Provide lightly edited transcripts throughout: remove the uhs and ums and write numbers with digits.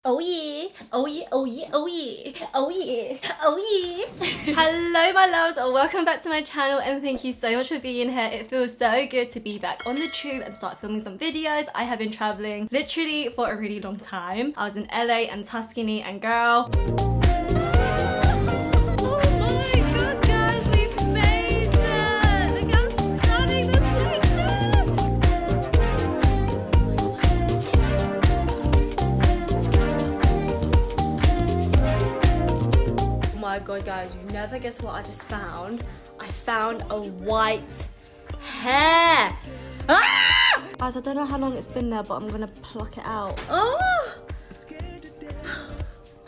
Oh yeah, oh yeah, oh yeah, oh yeah, oh yeah, oh yeah. Hello my loves, welcome back to my channel and thank you so much for being here. It feels so good to be back on the tube and start filming some videos. I have been traveling literally for a really long time. I was in LA and Tuscany and girl, oh my god guys, you never guess what I just found. I found a white hair. Ah! Guys, I don't know how long it's been there, but I'm gonna pluck it out. Oh!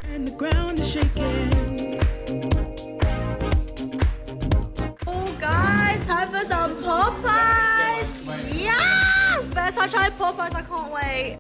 And the ground is shaking. Oh guys, time for some Popeyes. Yes! First I tried Popeyes, I can't wait.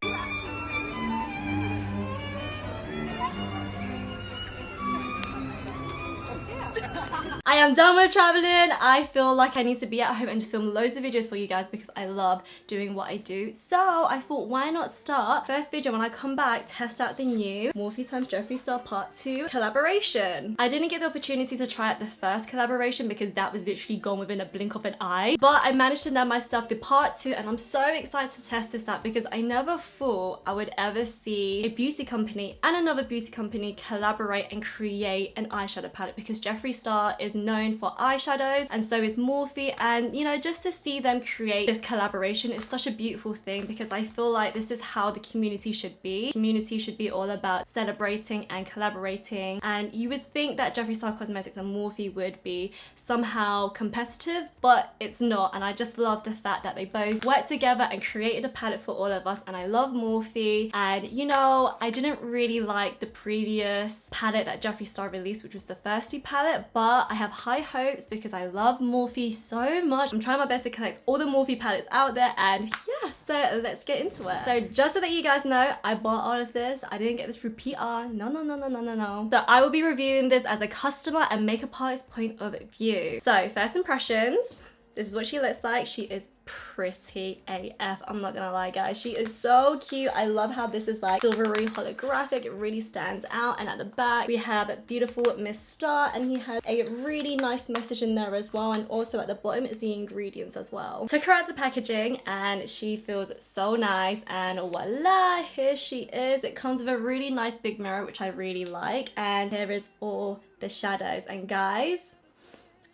I am done with traveling. I feel like I need to be at home and just film loads of videos for you guys because I love doing what I do. So I thought, why not start first video when I come back, test out the new Morphe x Jeffree Star Part 2 collaboration. I didn't get the opportunity to try out the first collaboration because that was literally gone within a blink of an eye. But I managed to nab myself the Part 2 and I'm so excited to test this out because I never thought I would ever see a beauty company and another beauty company collaborate and create an eyeshadow palette, because Jeffree Star is known for eyeshadows and so is Morphe, and you know, just to see them create this collaboration is such a beautiful thing because I feel like this is how the community should be. Community should be all about celebrating and collaborating, and you would think that Jeffree Star Cosmetics and Morphe would be somehow competitive, but it's not, and I just love the fact that they both worked together and created a palette for all of us. And I love Morphe, and you know, I didn't really like the previous palette that Jeffree Star released, which was the Thirsty palette, but I have high hopes because I love Morphe so much. I'm trying my best to collect all the Morphe palettes out there, and yeah, so let's get into it. So just so that you guys know, I bought all of this. I didn't get this through PR. No. So I will be reviewing this as a customer and makeup artist point of view. So first impressions, this is what she looks like. She is pretty AF, I'm not gonna lie guys. She is so cute. I love how this is like silvery holographic. It really stands out. And at the back we have beautiful Miss Star, and he has a really nice message in there as well, and also at the bottom is the ingredients as well. Took her out the packaging and she feels so nice, and voila, here she is. It comes with a really nice big mirror, which I really like, and here is all the shadows. And guys,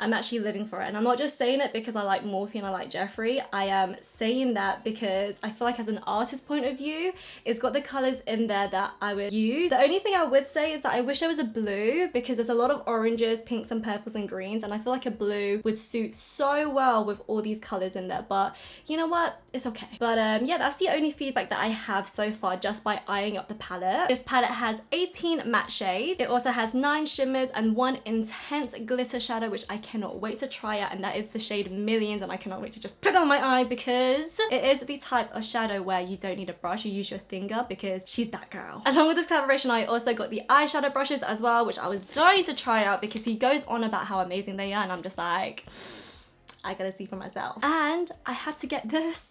I'm actually living for it, and I'm not just saying it because I like Morphe and I like Jeffree. I am saying that because I feel like as an artist point of view, it's got the colors in there that I would use. The only thing I would say is that I wish there was a blue, because there's a lot of oranges, pinks and purples and greens, and I feel like a blue would suit so well with all these colors in there. But you know what, it's okay. But yeah, that's the only feedback that I have so far just by eyeing up the palette. This palette has 18 matte shades. It also has 9 shimmers and 1 intense glitter shadow, which I cannot wait to try out, and that is the shade Millions, and I cannot wait to just put it on my eye because it is the type of shadow where you don't need a brush, you use your finger, because she's that girl. Along with this collaboration, I also got the eyeshadow brushes as well, which I was dying to try out because he goes on about how amazing they are, and I'm just like, I gotta see for myself. And I had to get this.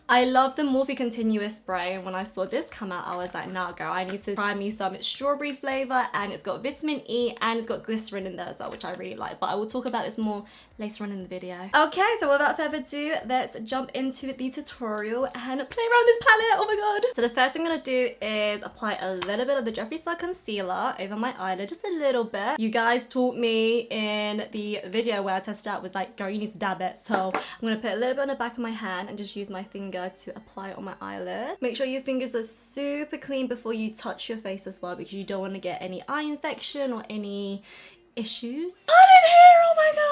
I love the Morphe continuous spray, and when I saw this come out, I was like, nah girl, I need to try me some strawberry flavor, and it's got vitamin E and it's got glycerin in there as well, which I really like, but I will talk about this more later on in the video. Okay, so without further ado, let's jump into the tutorial and play around this palette. Oh my god. So the first thing I'm gonna do is apply a little bit of the Jeffree Star concealer over my eyelid, just a little bit. You guys taught me in the video where I tested out, was like, girl, you need to dab it. So I'm gonna put a little bit on the back of my hand and just use my finger to apply it on my eyelid. Make sure your fingers are super clean before you touch your face as well, because you don't want to get any eye infection or any issues. I didn't hear, oh my god!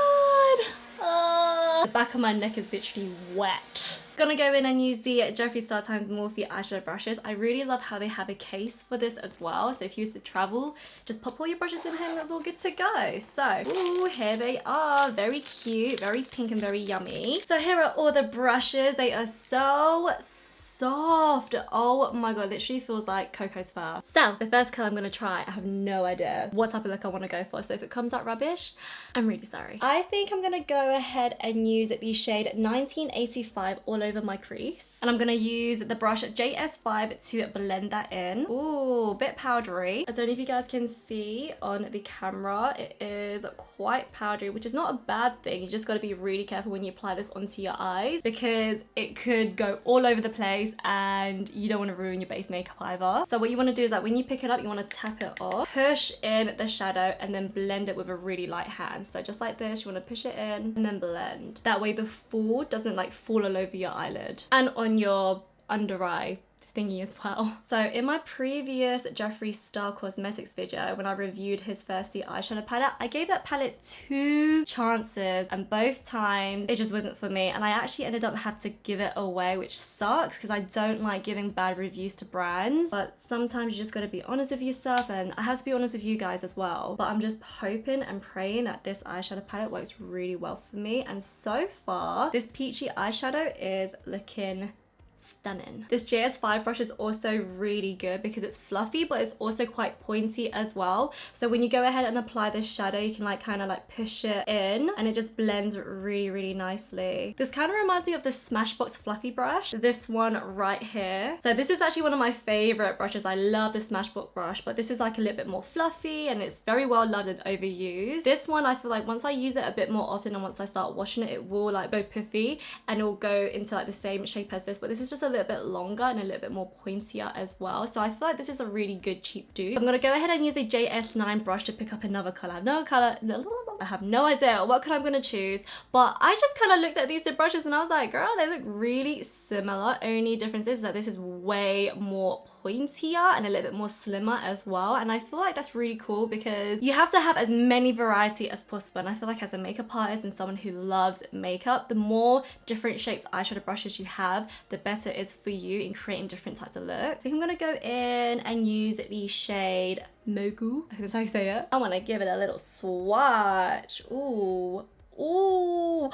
The back of my neck is literally wet. Gonna go in and use the Jeffree Star x Morphe eyeshadow brushes. I really love how they have a case for this as well, so if you used to travel, just pop all your brushes in here and that's all good to go. So, ooh, here they are. Very cute, very pink and very yummy. So here are all the brushes. They are so soft. Oh my god, literally feels like Coco's Fur. So the first color I'm gonna try, I have no idea what type of look I want to go for, so if it comes out rubbish, I'm really sorry. I think I'm gonna go ahead and use the shade 1985 all over my crease, and I'm gonna use the brush JS5 to blend that in. Ooh, a bit powdery. I don't know if you guys can see on the camera, it is quite powdery, which is not a bad thing. You just got to be really careful when you apply this onto your eyes because it could go all over the place and you don't want to ruin your base makeup either. So what you want to do is that when you pick it up, you want to tap it off, push in the shadow, and then blend it with a really light hand. So just like this, you want to push it in and then blend. That way the fall doesn't like fall all over your eyelid and on your under eye thingy as well. So in my previous Jeffree Star Cosmetics video, when I reviewed his Thirsty eyeshadow palette, I gave that palette 2 chances and both times it just wasn't for me, and I actually ended up having to give it away, which sucks because I don't like giving bad reviews to brands, but sometimes you just gotta be honest with yourself, and I have to be honest with you guys as well. But I'm just hoping and praying that this eyeshadow palette works really well for me, and so far this peachy eyeshadow is looking stunning. This JS5 brush is also really good because it's fluffy, but it's also quite pointy as well. So when you go ahead and apply this shadow, you can like kind of like push it in and it just blends really, really nicely. This kind of reminds me of the Smashbox fluffy brush, this one right here. So this is actually one of my favorite brushes. I love the Smashbox brush, but this is like a little bit more fluffy and it's very well loved and overused. This one, I feel like once I use it a bit more often and once I start washing it, it will like go puffy and it will go into like the same shape as this, but this is just a little bit longer and a little bit more pointier as well. So I feel like this is a really good cheap dupe. I'm gonna go ahead and use a JS9 brush to pick up another color. I have no idea what color I'm gonna choose, but I just kind of looked at these two brushes and I was like, girl, they look really similar. Only difference is that this is way more pointier and a little bit more slimmer as well, and I feel like that's really cool because you have to have as many variety as possible, and I feel like as a makeup artist and someone who loves makeup, the more different shapes eyeshadow brushes you have, the better it is for you in creating different types of look. I think I'm gonna go in and use the shade Mogu. I think that's how you say it. I want to give it a little swatch. Ooh. Ooh.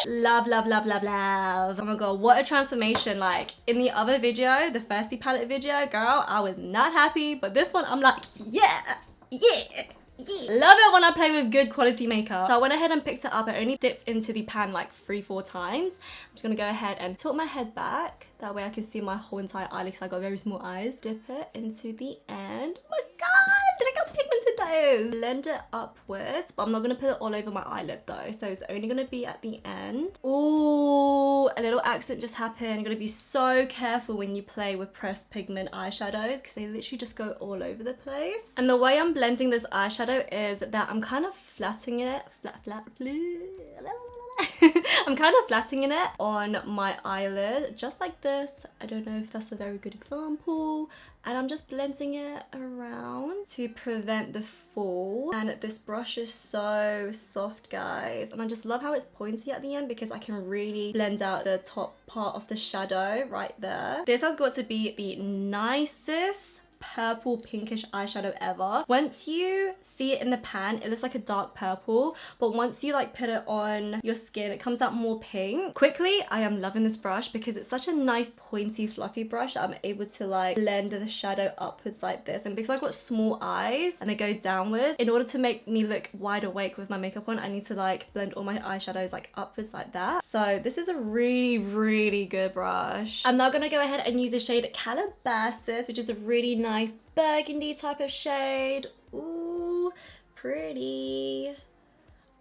Love, love, love, love, love. Oh my god, what a transformation. Like in the other video, the Thirsty palette video, girl, I was not happy, but this one I'm like, yeah, yeah. Love it when I play with good quality makeup. So I went ahead and picked it up. I only dipped into the pan like 3-4 times. I'm just gonna go ahead and tilt my head back. That way I can see my whole entire eyelid because I got very small eyes. Dip it into the end. Oh my god, look how pigmented that is. Blend it upwards, but I'm not gonna put it all over my eyelid though. So it's only gonna be at the end. Ooh, a little accident just happened. You're gonna be so careful when you play with pressed pigment eyeshadows because they literally just go all over the place. And the way I'm blending this eyeshadow is that I'm kind of flattening it, I'm kind of flattening it on my eyelid, just like this. I don't know if that's a very good example. And I'm just blending it around to prevent the fall. And this brush is so soft, guys. And I just love how it's pointy at the end because I can really blend out the top part of the shadow right there. This has got to be the nicest purple pinkish eyeshadow ever. Once you see it in the pan, it looks like a dark purple, but once you like put it on your skin, it comes out more pink. Quickly, I am loving this brush because it's such a nice pointy fluffy brush that I'm able to like blend the shadow upwards like this, and because I've got small eyes and they go downwards, in order to make me look wide awake with my makeup on, I need to like blend all my eyeshadows like upwards like that. So this is a really, really good brush. I'm now gonna go ahead and use the shade Calabasas, which is a really nice burgundy type of shade. Ooh, pretty.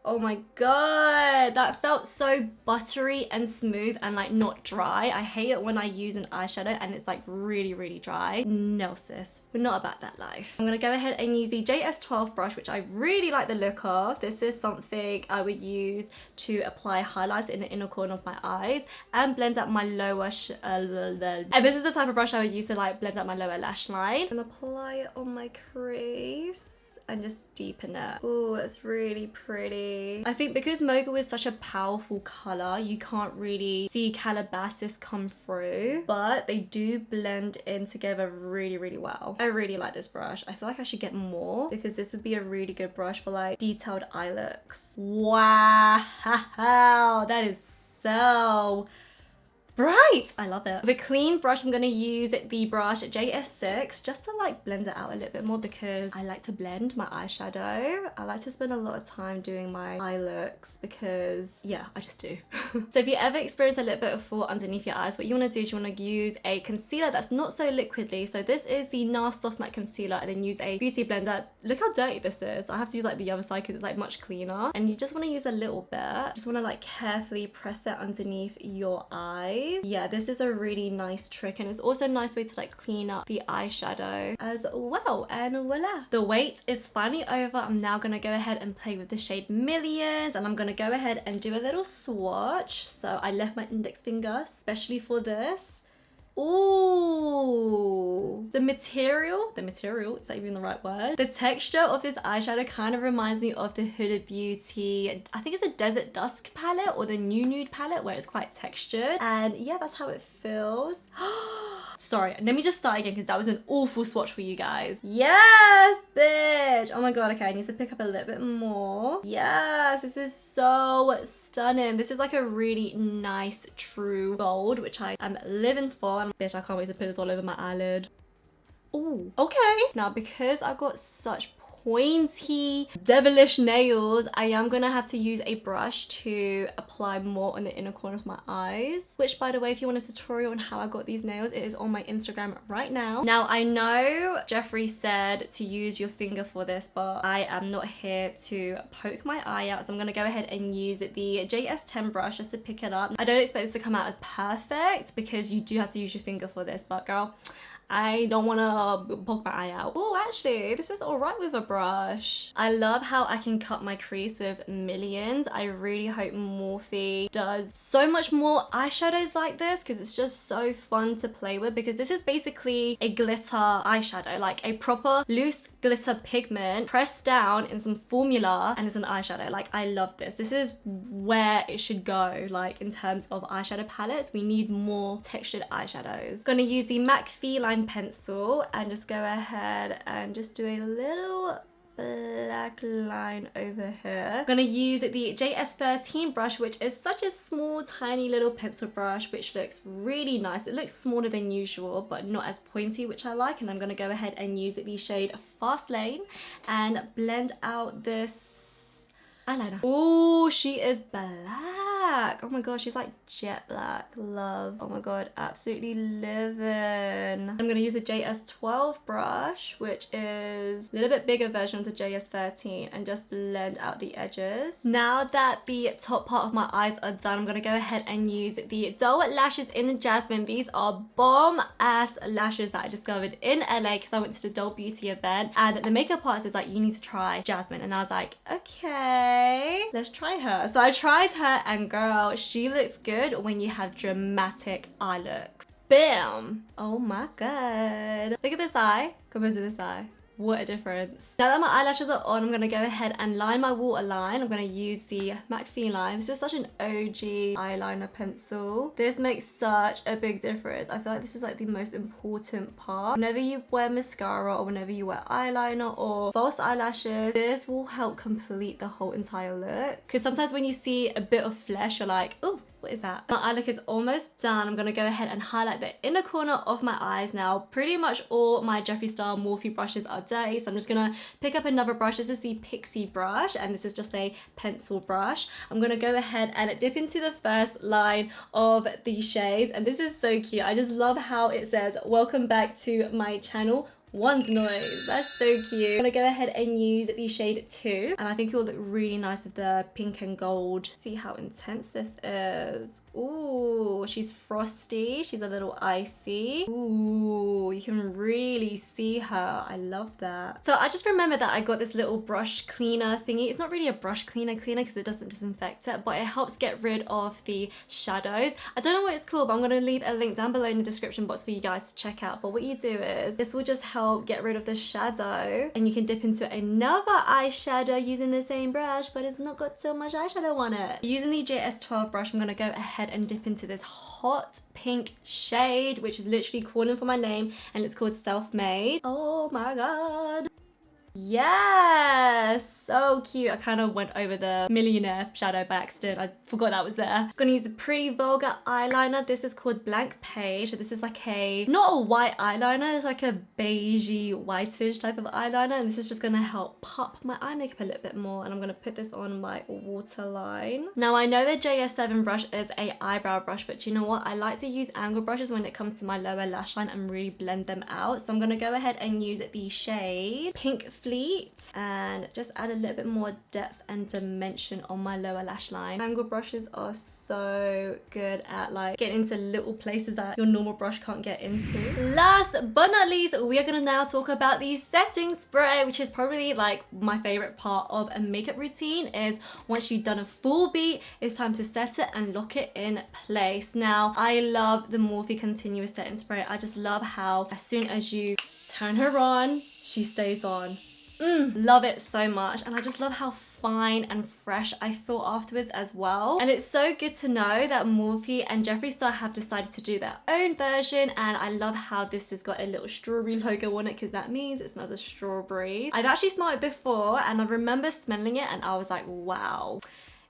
Oh my god, that felt so buttery and smooth and like not dry. I hate it when I use an eyeshadow and it's like really, really dry. No sis, we're not about that life. I'm gonna go ahead and use the JS12 brush, which I really like the look of. This is something I would use to apply highlights in the inner corner of my eyes and blend out my lower and this is the type of brush I would use to like blend out my lower lash line and apply it on my crease and just deepen it. Oh, it's really pretty. I think because Mocha is such a powerful color, you can't really see Calabasas come through, but they do blend in together really, really well. I really like this brush. I feel like I should get more because this would be a really good brush for like detailed eye looks. Wow, that is so bright. I love it. With a clean brush, I'm gonna use the brush JS6 just to like blend it out a little bit more because I like to blend my eyeshadow. I like to spend a lot of time doing my eye looks because yeah, I just do. So if you ever experience a little bit of fall underneath your eyes, what you want to do is you want to use a concealer that's not so liquidly. So this is the NARS Soft Matte Concealer, and then use a beauty blender. Look how dirty this is. I have to use like the other side because it's like much cleaner. And you just want to use a little bit. Just want to like carefully press it underneath your eyes. Yeah, this is a really nice trick, and it's also a nice way to like clean up the eyeshadow as well. And voila, the wait is finally over. I'm now gonna go ahead and play with the shade Millions, and I'm gonna go ahead and do a little swatch. So I left my index finger especially for this. Ooh, the material, is that even the right word? The texture of this eyeshadow kind of reminds me of the Huda Beauty, I think it's a Desert Dusk palette or the Nude palette, where it's quite textured. And yeah, that's how it feels. Sorry, let me just start again because that was an awful swatch for you guys. Yes, bitch. Oh my god, okay, I need to pick up a little bit more. Yes, this is so stunning. This is like a really nice true gold, which I am living for. And bitch, I can't wait to put this all over my eyelid. Oh, okay. Now, because I've got such pointy devilish nails, I am gonna have to use a brush to apply more on the inner corner of my eyes, which, by the way, if you want a tutorial on how I got these nails, it is on my Instagram right now. Now, I know Jeffree said to use your finger for this, but I am not here to poke my eye out, so I'm gonna go ahead and use the JS10 brush just to pick it up. I don't expect this to come out as perfect because you do have to use your finger for this, but girl, I don't want to poke my eye out. Oh, actually, this is all right with a brush. I love how I can cut my crease with Millions. I really hope Morphe does so much more eyeshadows like this because it's just so fun to play with, because this is basically a glitter eyeshadow, like a proper loose glitter pigment pressed down in some formula, and it's an eyeshadow. Like, I love this. This is where it should go. Like, in terms of eyeshadow palettes, we need more textured eyeshadows. Gonna use the MAC Feline pencil and just go ahead and just do a little black line over here. I'm gonna use the JS13 brush, which is such a small tiny little pencil brush, which looks really nice. It looks smaller than usual but not as pointy, which I like. And I'm gonna go ahead and use the shade Fast Lane and blend out this eyeliner. Oh, she is black. Oh my god, she's like jet black. Love. Oh my god, absolutely living. I'm gonna use a JS12 brush, which is a little bit bigger version of the JS13, and just blend out the edges. Now that the top part of my eyes are done, I'm gonna go ahead and use the Dull Lashes in Jasmine. These are bomb ass lashes that I discovered in LA because I went to the Dull Beauty event, and the makeup artist was like, you need to try Jasmine, and I was like, okay, let's try her. So I tried her, and girl, she looks good when you have dramatic eye looks. Bam! Oh my god. Look at this eye compared to this eye. What a difference. Now that my eyelashes are on, I'm gonna go ahead and line my waterline. I'm gonna use the MAC Feline. This is such an OG eyeliner pencil. This makes such a big difference. I feel like this is like the most important part. Whenever you wear mascara or whenever you wear eyeliner or false eyelashes, this will help complete the whole entire look. Because sometimes when you see a bit of flesh, you're like, oh, what is that? My eye look is almost done. I'm gonna go ahead and highlight the inner corner of my eyes now. Pretty much all my Jeffree Star Morphe brushes are dirty, so I'm just gonna pick up another brush. This is the Pixie brush, and this is just a pencil brush. I'm gonna go ahead and dip into the first line of the shades, and this is so cute. I just love how it says, welcome back to my channel. One's noise. That's so cute. I'm gonna go ahead and use the shade 2, and I think it will look really nice with the pink and gold. See how intense this is. Ooh, she's frosty. She's a little icy. Ooh, you can really see her. I love that. So I just remember that I got this little brush cleaner thingy. It's not really a brush cleaner because it doesn't disinfect it, but it helps get rid of the shadows. I don't know what it's called, but I'm gonna leave a link down below in the description box for you guys to check out. But what you do is, this will just help get rid of the shadow, and you can dip into another eyeshadow using the same brush, but it's not got so much eyeshadow on it. Using the JS12 brush, I'm gonna go ahead and dip into this hot pink shade, which is literally calling for my name, and it's called Self Made. Oh my god. Yes, so cute. I kind of went over the millionaire shadow by accident. I forgot that was there. I'm gonna use the Pretty Vulgar eyeliner. This is called Blank Page. This is like a, not a white eyeliner, it's like a beigey whitish type of eyeliner, and this is just gonna help pop my eye makeup a little bit more. And I'm gonna put this on my waterline. Now I know the GS7 brush is a eyebrow brush, but you know what, I like to use angle brushes when it comes to my lower lash line and really blend them out. So I'm gonna go ahead and use the shade Pink Fleet and just add a little bit more depth and dimension on my lower lash line. Angle brushes are so good at like getting into little places that your normal brush can't get into. Last but not least, we are gonna now talk about the setting spray, which is probably like my favorite part of a makeup routine. Is once you've done a full beat, it's time to set it and lock it in place. Now I love the Morphe continuous setting spray. I just love how as soon as you turn her on, she stays on. Love it so much. And I just love how fine and fresh I feel afterwards as well. And it's so good to know that Morphe and Jeffree Star have decided to do their own version, and I love how this has got a little strawberry logo on it because that means it smells of strawberries. I've actually smelled it before and I remember smelling it and I was like, wow,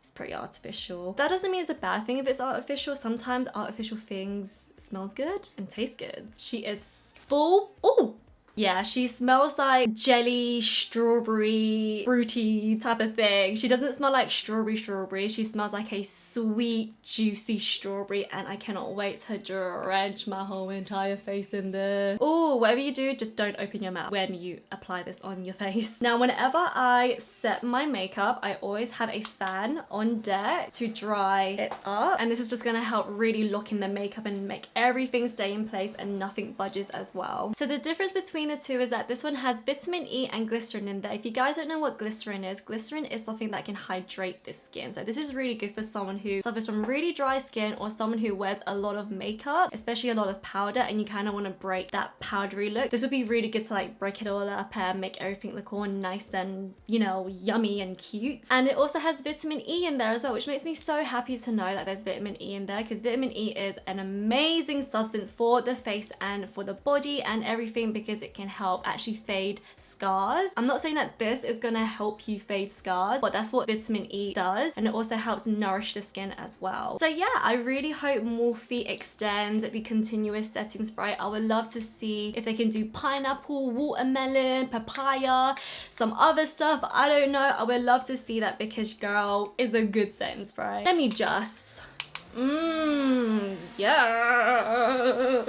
it's pretty artificial. That doesn't mean it's a bad thing if it's artificial. Sometimes artificial things smells good and taste good. She is full. Oh, yeah, she smells like jelly, strawberry, fruity type of thing. She doesn't smell like strawberry. She smells like a sweet, juicy strawberry, and I cannot wait to drench my whole entire face in this. Oh, whatever you do, just don't open your mouth when you apply this on your face. Now, whenever I set my makeup, I always have a fan on deck to dry it up. And this is just gonna help really lock in the makeup and make everything stay in place and nothing budges as well. So the difference between the two is that this one has vitamin E and glycerin in there. If you guys don't know what glycerin is something that can hydrate the skin. So this is really good for someone who suffers from really dry skin or someone who wears a lot of makeup, especially a lot of powder, and you kind of want to break that powdery look. This would be really good to like break it all up and make everything look all nice and, you know, yummy and cute. And it also has vitamin E in there as well, which makes me so happy to know that there's vitamin E in there, because vitamin E is an amazing substance for the face and for the body and everything, because it can help actually fade scars. I'm not saying that this is gonna help you fade scars, but that's what vitamin E does, and it also helps nourish the skin as well. So yeah, I really hope Morphe extends the continuous setting spray. I would love to see if they can do pineapple, watermelon, papaya, some other stuff. I don't know. I would love to see that because girl is a good setting spray. Let me just yeah.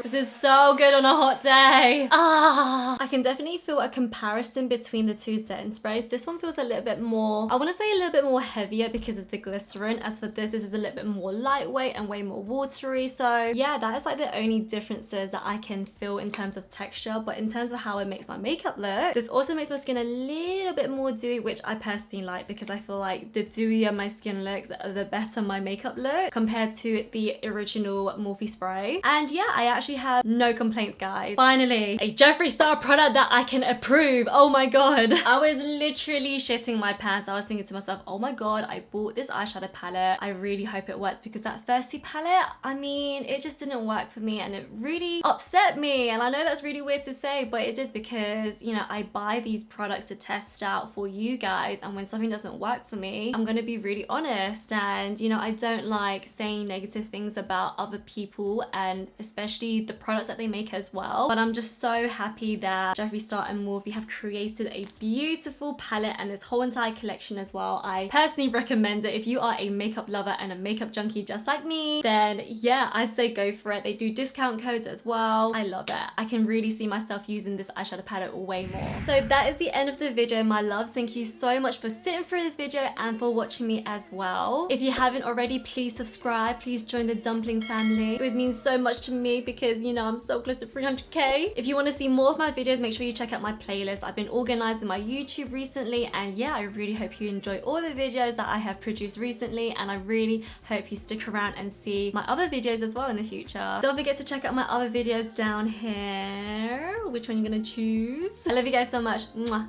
This is so good on a hot day. I can definitely feel a comparison between the two setting sprays. This one feels a little bit more, I want to say a little bit more heavier because of the glycerin. As for this is a little bit more lightweight and way more watery. So yeah, that is like the only differences that I can feel in terms of texture. But in terms of how it makes my makeup look, this also makes my skin a little bit more dewy, which I personally like, because I feel like the dewier my skin looks, the better my makeup look compared to the original Morphe spray. And yeah, I actually have no complaints, guys. Finally, a Jeffree Star product that I can approve. Oh my god. I was literally shitting my pants. I was thinking to myself, oh my god, I bought this eyeshadow palette. I really hope it works, because that Thirsty palette, I mean, it just didn't work for me and it really upset me. And I know that's really weird to say, but it did, because, you know, I buy these products to test out for you guys, and when something doesn't work for me, I'm gonna be really honest. And you know, I don't like saying negative things about other people, and especially the products that they make as well. But I'm just so happy that Jeffree Star and Morphe have created a beautiful palette and this whole entire collection as well. I personally recommend it. If you are a makeup lover and a makeup junkie just like me, then yeah, I'd say go for it. They do discount codes as well. I love it. I can really see myself using this eyeshadow palette way more. So that is the end of the video, my loves. Thank you so much for sitting through this video and for watching me as well. If you haven't already, please subscribe. Please join the dumpling family. It would mean so much to me because, you know, I'm so close to 300k. If you want to see more of my videos, make sure you check out my playlist. I've been organizing my YouTube recently, and yeah, I really hope you enjoy all the videos that I have produced recently, and I really hope you stick around and see my other videos as well in the future. Don't forget to check out my other videos down here. Which one are you gonna choose? I love you guys so much. Mwah.